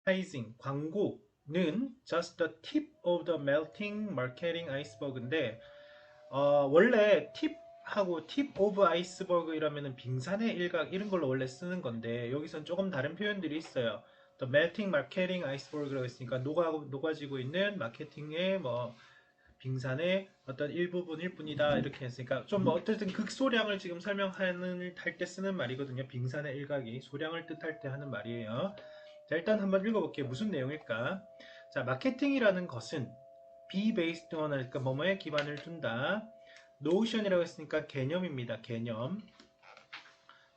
advertising, 광고는 just the tip of the melting marketing iceberg인데 원래 팁하고 tip of iceberg 이라면은 빙산의 일각 이런 걸로 원래 쓰는 건데 여기선 조금 다른 표현들이 있어요. The melting marketing iceberg라고 했으니까 녹아지고 있는 마케팅의 뭐 빙산의 어떤 일부분일 뿐이다 이렇게 했으니까 좀 뭐 어쨌든 극소량을 지금 설명하는 할 때 쓰는 말이거든요. 빙산의 일각이 소량을 뜻할 때 하는 말이에요. 자, 일단 한번 읽어볼게요. 무슨 내용일까? 자, 마케팅이라는 것은 be based on 그러니까 뭐뭐에 기반을 둔다. notion이라고 했으니까 개념입니다. 개념.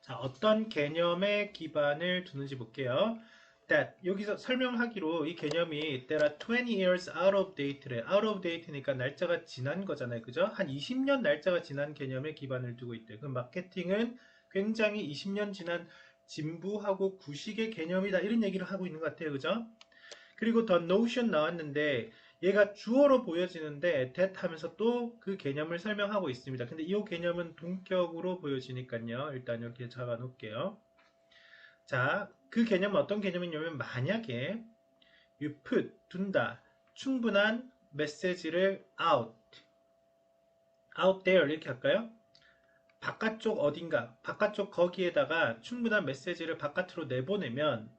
자, 어떤 개념에 기반을 두는지 볼게요. that 여기서 설명하기로 이 개념이 that are 20 years out of date래. out of date니까 날짜가 지난 거잖아요. 그죠? 한 20년 날짜가 지난 개념에 기반을 두고 있대. 그럼 마케팅은 굉장히 20년 지난 진부하고 구식의 개념이다. 이런 얘기를 하고 있는 것 같아요. 그죠? 그리고 더 notion 나왔는데 얘가 주어로 보여지는데 that 하면서 또 그 개념을 설명하고 있습니다. 근데 이 개념은 동격으로 보여지니까요. 일단 이렇게 적어 놓을게요. 자, 그 개념은 어떤 개념이냐면 만약에 you put, 둔다, 충분한 메시지를 out there 이렇게 할까요? 바깥쪽 어딘가, 바깥쪽 거기에다가 충분한 메시지를 바깥으로 내보내면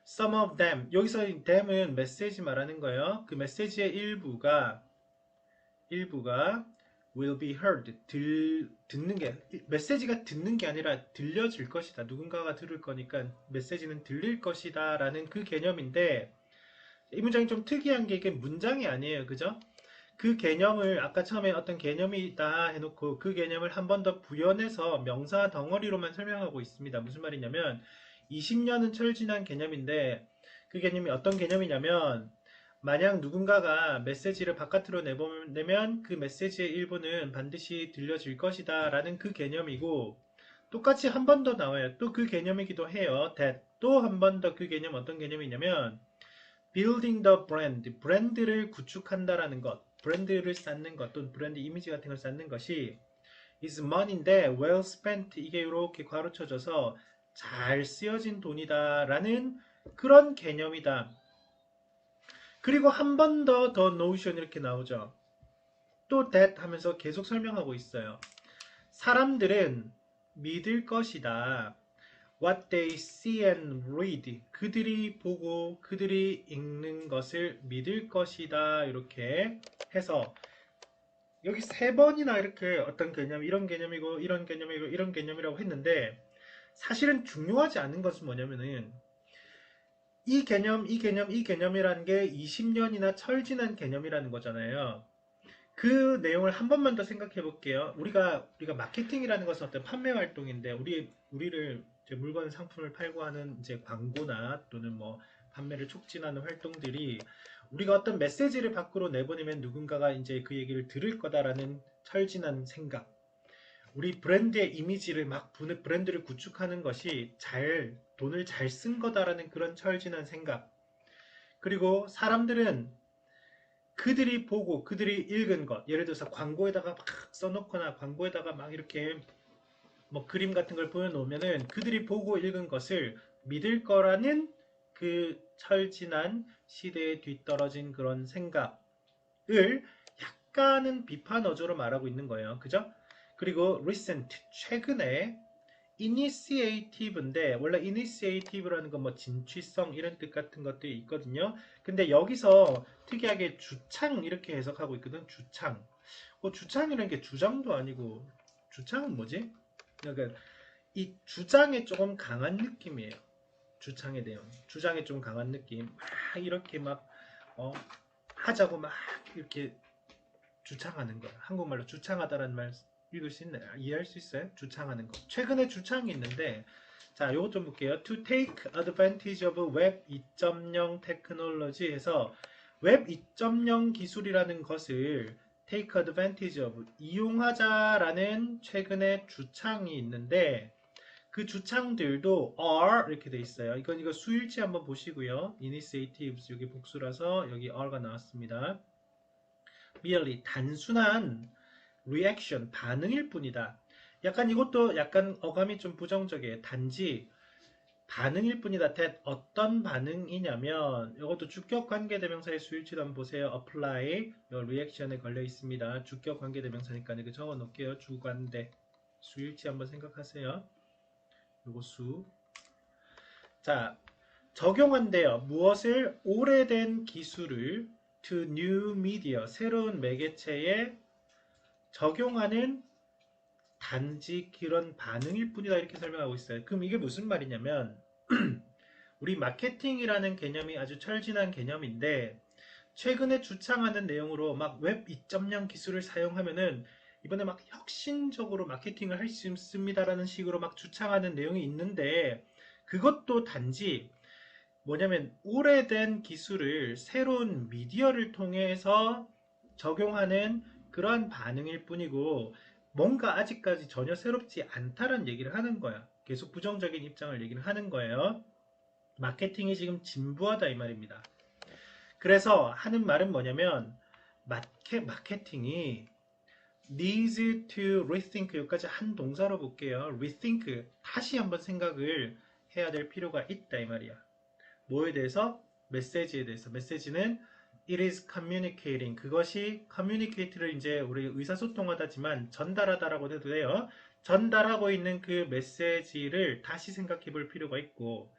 some of them, 여기서 them은 메시지 말하는 거예요. 그 메시지의 일부가 will be heard, 듣는 게, 메시지가 듣는 게 아니라 들려질 것이다. 누군가가 들을 거니까 메시지는 들릴 것이다. 라는 그 개념인데, 이 문장이 좀 특이한 게 이게 문장이 아니에요. 그죠? 그 개념을 아까 처음에 어떤 개념이다 해놓고 그 개념을 한 번 더 부연해서 명사 덩어리로만 설명하고 있습니다. 무슨 말이냐면 20년은 철진한 개념인데 그 개념이 어떤 개념이냐면 만약 누군가가 메시지를 바깥으로 내보내면 그 메시지의 일부는 반드시 들려질 것이다 라는 그 개념이고 똑같이 한 번 더 나와요. 또 그 개념이기도 해요. that 또 한 번 더 그 개념 어떤 개념이냐면 building the brand, 브랜드를 구축한다라는 것, 브랜드를 쌓는 것, 또는 브랜드 이미지 같은 걸 쌓는 것이 is money인데 well spent 이게 이렇게 괄호쳐져서 잘 쓰여진 돈이다라는 그런 개념이다. 그리고 한 번 더 notion 이렇게 나오죠. 또 that 하면서 계속 설명하고 있어요. 사람들은 믿을 것이다. What they see and read. 그들이 보고 그들이 읽는 것을 믿을 것이다. 이렇게 해서 여기 세 번이나 이렇게 어떤 개념, 이런 개념이고 이런 개념이고 이런 개념이라고 했는데 사실은 중요하지 않은 것은 뭐냐면은 이 개념, 이 개념, 이 개념이라는 게 20년이나 철지난 개념이라는 거잖아요. 그 내용을 한 번만 더 생각해 볼게요. 우리가 마케팅이라는 것은 어떤 판매 활동인데, 우리를 이제 물건 상품을 팔고 하는 이제 광고나 또는 뭐 판매를 촉진하는 활동들이 우리가 어떤 메시지를 밖으로 내보내면 누군가가 이제 그 얘기를 들을 거다라는 철진한 생각. 우리 브랜드의 이미지를 막 브랜드를 구축하는 것이 돈을 잘 쓴 거다라는 그런 철진한 생각. 그리고 사람들은 그들이 보고 그들이 읽은 것, 예를 들어서 광고에다가 막 써놓거나 광고에다가 막 이렇게 뭐 그림 같은 걸 보여놓으면은 그들이 보고 읽은 것을 믿을 거라는 그 철진한 시대에 뒤떨어진 그런 생각을 약간은 비판 어조로 말하고 있는 거예요. 그죠? 그리고 recent, 최근에 initiative인데 원래 initiative라는 건 뭐 진취성 이런 뜻 같은 것들이 있거든요. 근데 여기서 특이하게 주창 이렇게 해석하고 있거든. 주창. 주창이라는 게 주장도 아니고 주창은 뭐지? 그러니까 이 주장에 조금 강한 느낌이에요. 주창의 내용. 주장에 좀 강한 느낌. 막 이렇게 막 하자고 막 이렇게 주창하는 거야. 한국말로 주창하다라는 말 읽을 수 있나요? 이해할 수 있어요? 주창하는 거. 최근에 주창이 있는데, 자, 요것 좀 볼게요. To take advantage of Web 2.0 technology 해서 웹 2.0 기술이라는 것을 take advantage of, 이용하자라는 최근에 주창이 있는데, 그 주창들도 are 이렇게 돼 있어요. 이거 수일치 한번 보시고요. initiatives 여기 복수라서 여기 are가 나왔습니다. merely 단순한 reaction 반응일 뿐이다. 약간 이것도 약간 어감이 좀 부정적이에요. 단지 반응일 뿐이다. that 어떤 반응이냐면 이것도 주격 관계대명사의 수일치도 한번 보세요. apply 요 리액션에 걸려 있습니다. 주격 관계대명사니까 이렇게 적어 놓을게요. 주관대 수일치 한번 생각하세요. 요거 수. 자, 적용한대요. 무엇을? 오래된 기술을 to new media 새로운 매개체에 적용하는 단지 그런 반응일 뿐이다 이렇게 설명하고 있어요. 그럼 이게 무슨 말이냐면 우리 마케팅이라는 개념이 아주 철진한 개념인데 최근에 주창하는 내용으로 막 웹 2.0 기술을 사용하면은 이번에 막 혁신적으로 마케팅을 할 수 있습니다라는 식으로 막 주창하는 내용이 있는데 그것도 단지 뭐냐면 오래된 기술을 새로운 미디어를 통해서 적용하는 그러한 반응일 뿐이고 뭔가 아직까지 전혀 새롭지 않다는 얘기를 하는 거야. 계속 부정적인 입장을 얘기를 하는 거예요. 마케팅이 지금 진부하다 이 말입니다. 그래서 하는 말은 뭐냐면 마케팅이 needs to rethink 여기까지 한 동사로 볼게요. rethink 다시 한번 생각을 해야 될 필요가 있다 이 말이야. 뭐에 대해서? 메시지에 대해서. 메시지는 it is communicating. 그것이 communicate를 이제 우리 의사소통하다지만 전달하다라고 해도 돼요. 전달하고 있는 그 메시지를 다시 생각해 볼 필요가 있고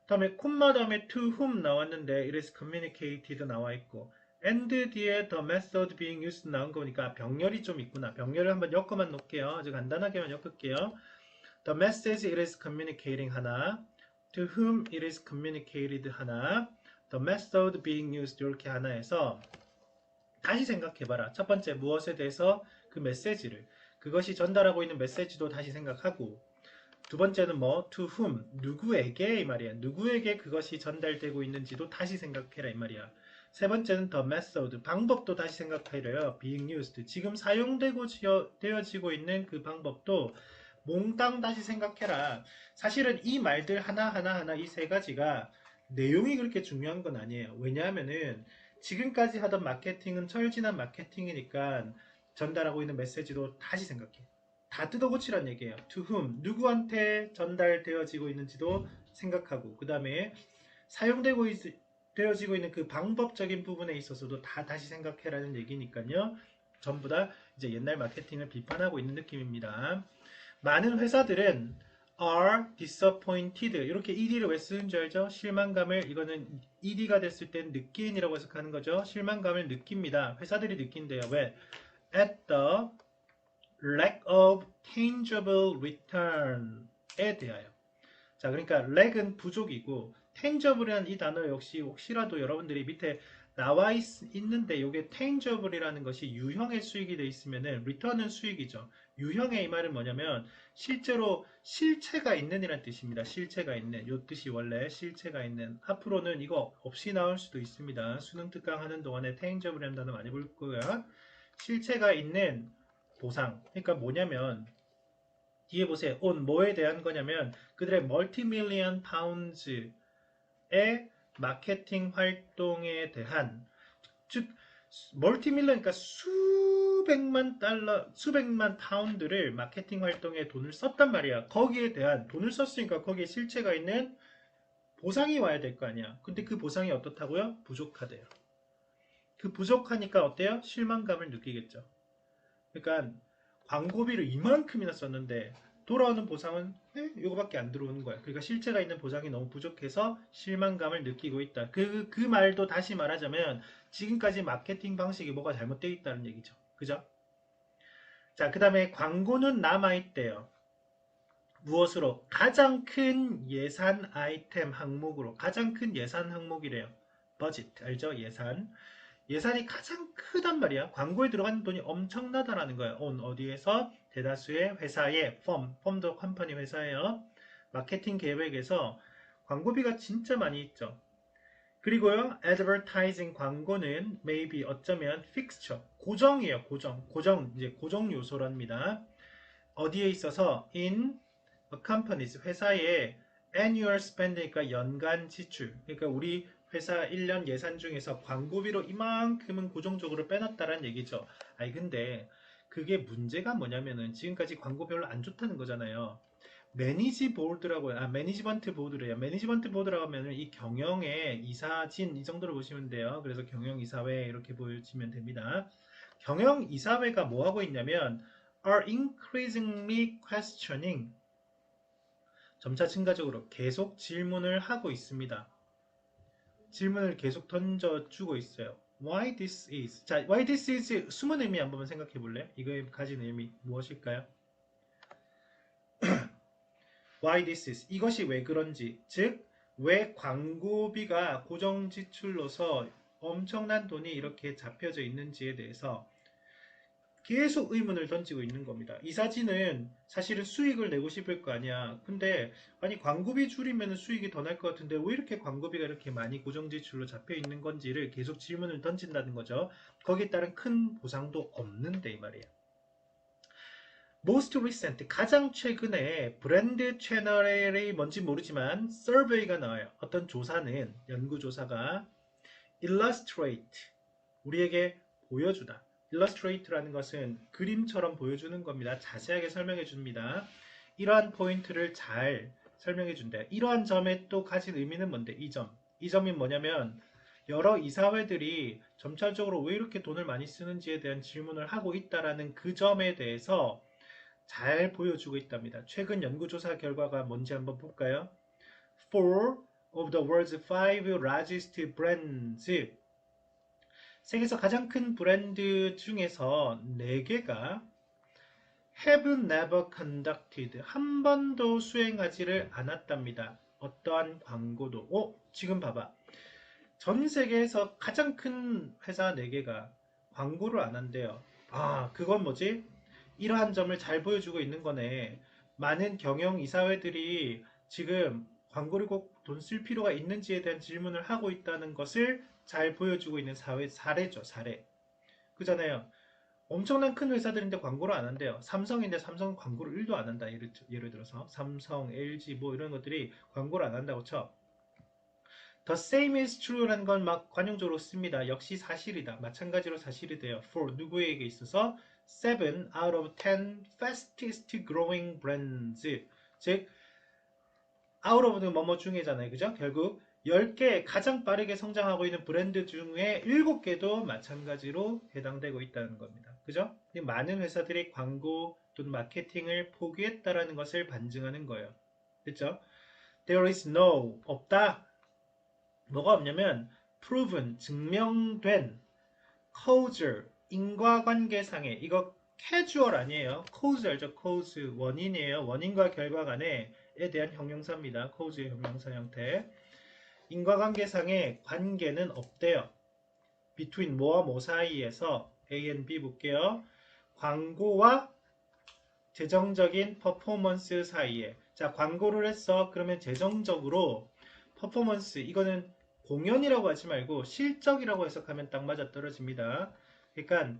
다음에 콤마 다음에 to whom 나왔는데 it is communicated 나와 있고 and 뒤에 the method being used 나온 거니까 병렬이 좀 있구나. 병렬을 한번 엮어만 놓을게요. 아주 간단하게만 엮을게요. The message it is communicating 하나 to whom it is communicated 하나 the method being used 이렇게 하나 해서 다시 생각해봐라. 첫 번째 무엇에 대해서 그 메시지를 그것이 전달하고 있는 메시지도 다시 생각하고 두 번째는 뭐 to whom 누구에게 이 말이야. 누구에게 그것이 전달되고 있는지도 다시 생각해라 이 말이야. 세 번째는 the method 방법도 다시 생각해래요. being used 지금 사용되고 되어지고 있는 그 방법도 몽땅 다시 생각해라. 사실은 이 말들 하나하나 이 세 가지가 내용이 그렇게 중요한 건 아니에요. 왜냐하면은 지금까지 하던 마케팅은 철진한 마케팅이니까 전달하고 있는 메시지도 다시 생각해. 다 뜯어고치란 얘기예요. to whom 누구한테 전달되어지고 있는지도 생각하고 그 다음에 사용되고 되어지고 있는 그 방법적인 부분에 있어서도 다 다시 생각해라는 얘기니까요. 전부 다 이제 옛날 마케팅을 비판하고 있는 느낌입니다. 많은 회사들은 are disappointed 이렇게 ed를 왜 쓰는 줄 알죠? 실망감을 이거는 ed가 됐을 땐 느낀이라고 해석하는 거죠. 실망감을 느낍니다. 회사들이 느낀대요. 왜? at the lack of tangible return에 대하여. 자, 그러니까 lag은 부족이고 tangible이라는 이 단어 역시 혹시라도 여러분들이 밑에 나와 있는데 이게 tangible이라는 것이 유형의 수익이 되어 있으면은 return은 수익이죠. 유형의 이 말은 뭐냐면 실제로 실체가 있는 이란 뜻입니다. 실체가 있는 요 뜻이 원래 실체가 있는 앞으로는 이거 없이 나올 수도 있습니다. 수능 특강 하는 동안에 tangible이라는 단어 많이 볼 거고요. 실체가 있는 보상 그러니까 뭐냐면 뒤에 보세요. on 뭐에 대한 거냐면 그들의 멀티밀리언 파운드의 마케팅 활동에 대한 즉 멀티밀리언 그러니까 수백만 달러 수백만 파운드를 마케팅 활동에 돈을 썼단 말이야. 거기에 대한 돈을 썼으니까 거기에 실체가 있는 보상이 와야 될 거 아니야. 근데 그 보상이 어떻다고요? 부족하대요. 그 부족하니까 어때요? 실망감을 느끼겠죠. 그러니까 광고비를 이만큼이나 썼는데 돌아오는 보상은 이거밖에 안 들어오는 거야. 그러니까 실체가 있는 보상이 너무 부족해서 실망감을 느끼고 있다. 그 말도 다시 말하자면 지금까지 마케팅 방식이 뭐가 잘못되어 있다는 얘기죠. 그죠? 자, 그 다음에 광고는 남아있대요. 무엇으로? 가장 큰 예산 아이템 항목으로. 가장 큰 예산 항목이래요. 버짓 알죠? 예산. 예산이 가장 크단 말이야. 광고에 들어가는 돈이 엄청나다라는 거야. 어디에서? 대다수의 회사의 펌도 컴퍼니 회사예요. 마케팅 계획에서 광고비가 진짜 많이 있죠. 그리고요, advertising 광고는 maybe 어쩌면 fixture 고정이에요. 고정 이제 고정 요소랍니다. 어디에 있어서 in a company's 회사의 annual spend 그러니까 연간 지출. 그러니까 우리 회사 1년 예산 중에서 광고비로 이만큼은 고정적으로 빼놨다라는 얘기죠. 아니 근데 그게 문제가 뭐냐면은 지금까지 광고 별로 안 좋다는 거잖아요. 매니지먼트 보드래요. 매니지먼트 보드라고 하면 이 경영의 이사진 이 정도로 보시면 돼요. 그래서 경영이사회 이렇게 보시면 됩니다. 경영이사회가 뭐 하고 있냐면 are increasingly questioning 점차 증가적으로 계속 질문을 하고 있습니다. 질문을 계속 던져주고 있어요. Why this is? 자, why this is 숨은 의미 한번 생각해 볼래요? 이거에 가진 의미 무엇일까요? Why this is? 이것이 왜 그런지, 즉 왜 광고비가 고정 지출로서 엄청난 돈이 이렇게 잡혀져 있는지에 대해서 계속 의문을 던지고 있는 겁니다. 이 사진은 사실은 수익을 내고 싶을 거 아니야. 근데 아니 광고비 줄이면 수익이 더 날 것 같은데 왜 이렇게 광고비가 이렇게 많이 고정 지출로 잡혀 있는 건지를 계속 질문을 던진다는 거죠. 거기에 따른 큰 보상도 없는데 이 말이에요. Most recent, 가장 최근에 브랜드 채널이 뭔지 모르지만 survey가 나와요. 어떤 조사는, 연구조사가 illustrate, 우리에게 보여주다. illustrate라는 것은 그림처럼 보여주는 겁니다. 자세하게 설명해 줍니다. 이러한 포인트를 잘 설명해 준다. 이러한 점에 또 가진 의미는 뭔데? 이 점. 이 점이 뭐냐면 여러 이사회들이 점차적으로 왜 이렇게 돈을 많이 쓰는지에 대한 질문을 하고 있다라는 그 점에 대해서 잘 보여주고 있답니다. 최근 연구조사 결과가 뭔지 한번 볼까요? Four of the world's five largest brands. 세계에서 가장 큰 브랜드 중에서 4개가 have never conducted, 한 번도 수행하지를 않았답니다. 어떠한 광고도. 지금 봐봐. 전 세계에서 가장 큰 회사 4개가 광고를 안 한대요. 그건 뭐지? 이러한 점을 잘 보여주고 있는 거네. 많은 경영 이사회들이 지금 광고를 꼭 돈 쓸 필요가 있는지에 대한 질문을 하고 있다는 것을 잘 보여주고 있는 사례죠, 사례. 그잖아요. 엄청난 큰 회사들인데 광고를 안 한대요. 삼성인데 삼성은 광고를 1도 안 한다. 예를 들어서 삼성, LG 뭐 이런 것들이 광고를 안 한다고 쳐. The same is true라는 건 막 관용적으로 씁니다. 역시 사실이다. 마찬가지로 사실이 돼요. For 누구에게 있어서 7 out of 10 fastest growing brands. 즉 out of는 뭐뭐 중에잖아요. 그죠? 결국 10개 가장 빠르게 성장하고 있는 브랜드 중에 7개도 마찬가지로 해당되고 있다는 겁니다. 그죠? 많은 회사들이 광고 또는 마케팅을 포기했다라는 것을 반증하는 거예요. 그죠? There is no, 없다. 뭐가 없냐면 proven, 증명된 causal, 인과관계상의, 이거 캐주얼 아니에요. cause 알죠? cause, 원인이에요. 원인과 결과 간에 대한 형용사입니다. cause의 형용사 형태. 인과관계상의 관계는 없대요. between 뭐와 뭐 사이에서 A and B 볼게요. 광고와 재정적인 퍼포먼스 사이에. 자, 광고를 했어. 그러면 재정적으로 퍼포먼스, 이거는 공연이라고 하지 말고 실적이라고 해석하면 딱 맞아 떨어집니다. 그러니까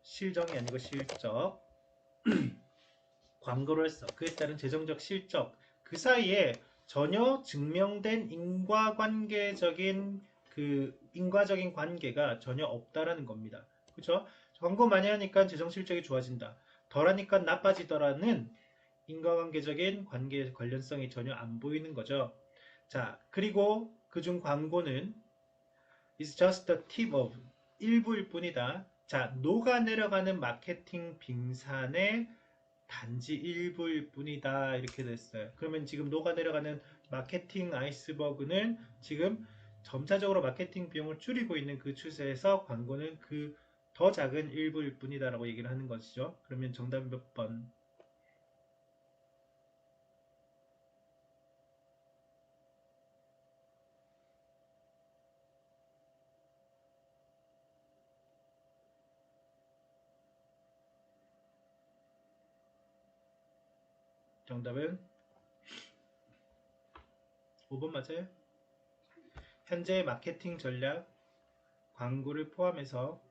실정이 아니고 실적. 광고를 했어. 그에 따른 재정적 실적. 그 사이에 전혀 증명된 인과적인 관계가 전혀 없다라는 겁니다. 그렇죠? 광고 많이 하니까 재정 실적이 좋아진다. 덜하니까 나빠지더라는 인과관계적인 관계 관련성이 전혀 안 보이는 거죠. 자, 그리고 그중 광고는 is just the tip of, 일부일 뿐이다. 자, 녹아내려가는 마케팅 빙산의 단지 일부일 뿐이다. 이렇게 됐어요. 그러면 지금 녹아내려가는 마케팅 아이스버그는 지금 점차적으로 마케팅 비용을 줄이고 있는 그 추세에서 광고는 그 더 작은 일부일 뿐이다라고 얘기를 하는 것이죠. 그러면 정답이 몇 번? 정답은 5번 맞아요? 현재의 마케팅 전략, 광고를 포함해서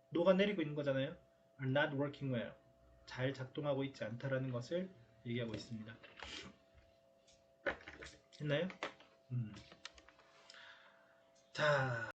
녹아내리고 있는 거잖아요. are not working well. 잘 작동하고 있지 않다라는 것을 얘기하고 있습니다. 했나요? 자.